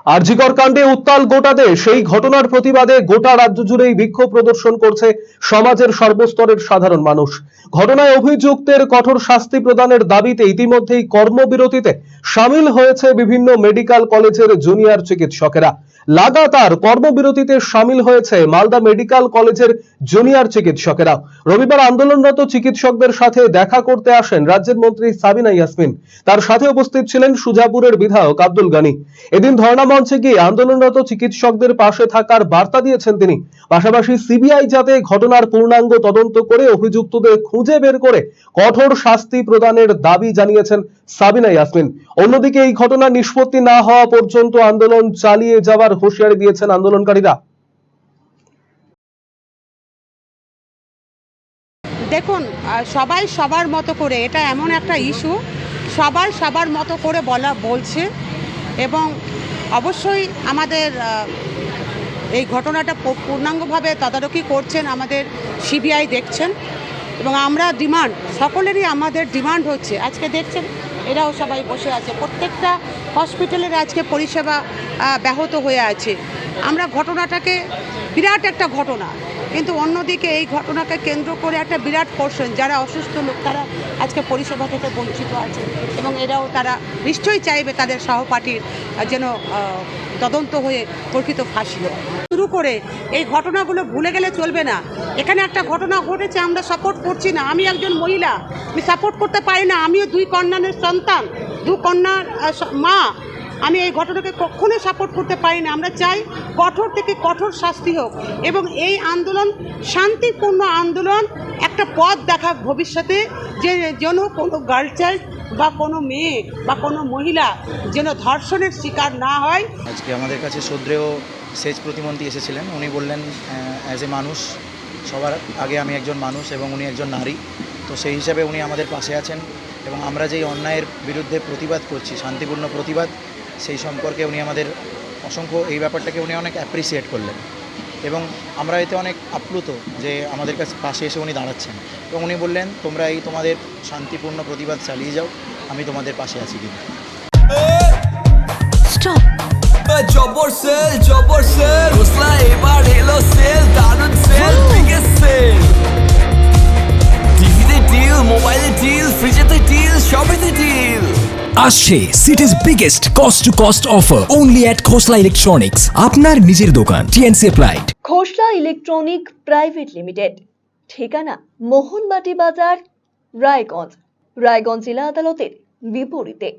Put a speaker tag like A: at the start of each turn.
A: আরজি কর কাণ্ডে উত্তাল গোটা দেশ। সেই ঘটনার প্রতিবাদে গোটা রাজ্য জুড়েই বিক্ষোভ প্রদর্শন করছে সমাজের সর্বস্তরের সাধারণ মানুষ। ঘটনায় অভিযুক্তের কঠোর শাস্তি প্রদানের দাবিতে ইতিমধ্যেই কর্মবিরতিতে সামিল হয়েছে বিভিন্ন মেডিকেল কলেজের জুনিয়র চিকিৎসকেরা। লাগাতার কর্মবিরতিতে সামিল হয়েছে মালদা মেডিকেল কলেজের জুনিয়র চিকিৎসকেরা। রবিবার আন্দোলনরত চিকিৎসকদের সাথে দেখা করতে আসেন রাজ্যের মন্ত্রী সাবিনা ইয়াসমিন। তার সাথে উপস্থিত ছিলেন সুজাপুরের বিধায়ক আব্দুল গানি। এদিন ধর্ণা মঞ্চে গিয়ে আন্দোলনরত চিকিৎসকদের পাশে থাকার বার্তা দিয়েছেন তিনি। পাশাপাশি সিবিআই যাতে ঘটনার পূর্ণাঙ্গ তদন্ত করে অভিযুক্তদের খুঁজে বের করে কঠোর শাস্তি প্রদানের দাবি জানিয়েছেন সাবিনা ইয়াসমিন। অন্যদিকে এই ঘটনা নিষ্পত্তি না হওয়া পর্যন্ত আন্দোলন চালিয়ে যাওয়ার হুঁশিয়ারি দিয়েছেন আন্দোলনকারীরা।
B: দেখুন, সবাই সবার মতো করে, এটা এমন একটা ইস্যু, সবাই সবার মতো করে বলছে এবং অবশ্যই আমাদের এই ঘটনাটা পূর্ণাঙ্গভাবে তদারকি করছেন আমাদের সিবিআই, দেখছেন। এবং আমরা সকলেরই আমাদের ডিমান্ড হচ্ছে, আজকে দেখছেন এরাও সবাই বসে আছে, প্রত্যেকটা হসপিটালের আজকে পরিষেবা ব্যাহত হয়ে আছে। আমরা ঘটনাটাকে বিরাট একটা ঘটনা, কিন্তু অন্যদিকে এই ঘটনাকে কেন্দ্র করে একটা বিরাট পোর্শন যারা অসুস্থ লোক তারা আজকে পরিষেবা থেকে বঞ্চিত আছে এবং এরাও তারা নিশ্চয়ই চাইবে তাদের সহপাঠীর যেন তদন্ত হয়ে প্রকৃত ফাঁসি হয়। শুরু করে এই ঘটনাগুলো ভুলে গেলে চলবে না। এখানে একটা ঘটনা ঘটেছে, আমরা সাপোর্ট করছি না। আমি একজন মহিলা, আমি সাপোর্ট করতে পারি না। আমিও 2 কন্যার সন্তান, 2 কন্যার মা। আমি এই ঘটনাকে কখনোই সাপোর্ট করতে পারি না। আমরা চাই কঠোর থেকে কঠোর শাস্তি হোক এবং এই আন্দোলন শান্তিপূর্ণ আন্দোলন, একটা পথ দেখা ভবিষ্যতে, যেন কোনো গার্ল চাইল্ড বা কোনো মেয়ে বা কোনো মহিলা যেন ধর্ষণের শিকার না হয়।
C: আজকে আমাদের কাছে শ্রদ্ধেয় সেচ প্রতিমন্ত্রী এসেছিলেন। উনি বললেন অ্যাজ এ মানুষ, সবার আগে আমি একজন মানুষ এবং উনি একজন নারী, তো সেই হিসাবে উনি আমাদের পাশে আছেন এবং আমরা যেই অন্যায়ের বিরুদ্ধে প্রতিবাদ করছি, শান্তিপূর্ণ প্রতিবাদ, সেই সম্পর্কে উনি আমাদের এই ব্যাপারটাকে উনি অনেক অ্যাপ্রিসিয়েট করলেন এবং আমরা এতে অনেক আপ্লুত যে আমাদের কাছে পাশে এসে উনি দাঁড়াচ্ছেন এবং উনি বললেন তোমরা এই তোমাদের শান্তিপূর্ণ প্রতিবাদ চালিয়ে যাও, আমি তোমাদের পাশে আছি। কিন্তু
D: জবর সেল হোসলা এবার এলো সেল, দারুন সেল, বিগেস্ট সেল। টিভিতে ডিল, মোবাইলে ডিল, ফ্রিজেতে ডিল, সবেতে ডিল।
E: আসছে সিটিজ biggest cost to cost offer only at Khosla electronics, আপনার নিজের দোকান, টিএনসি অ্যাপ্লাইড।
F: খোসলা ইলেকট্রনিক প্রাইভেট লিমিটেড, ঠিকানা মোহনবাটি বাজার, রায়গঞ্জ জেলা আদালতের বিপরীতে।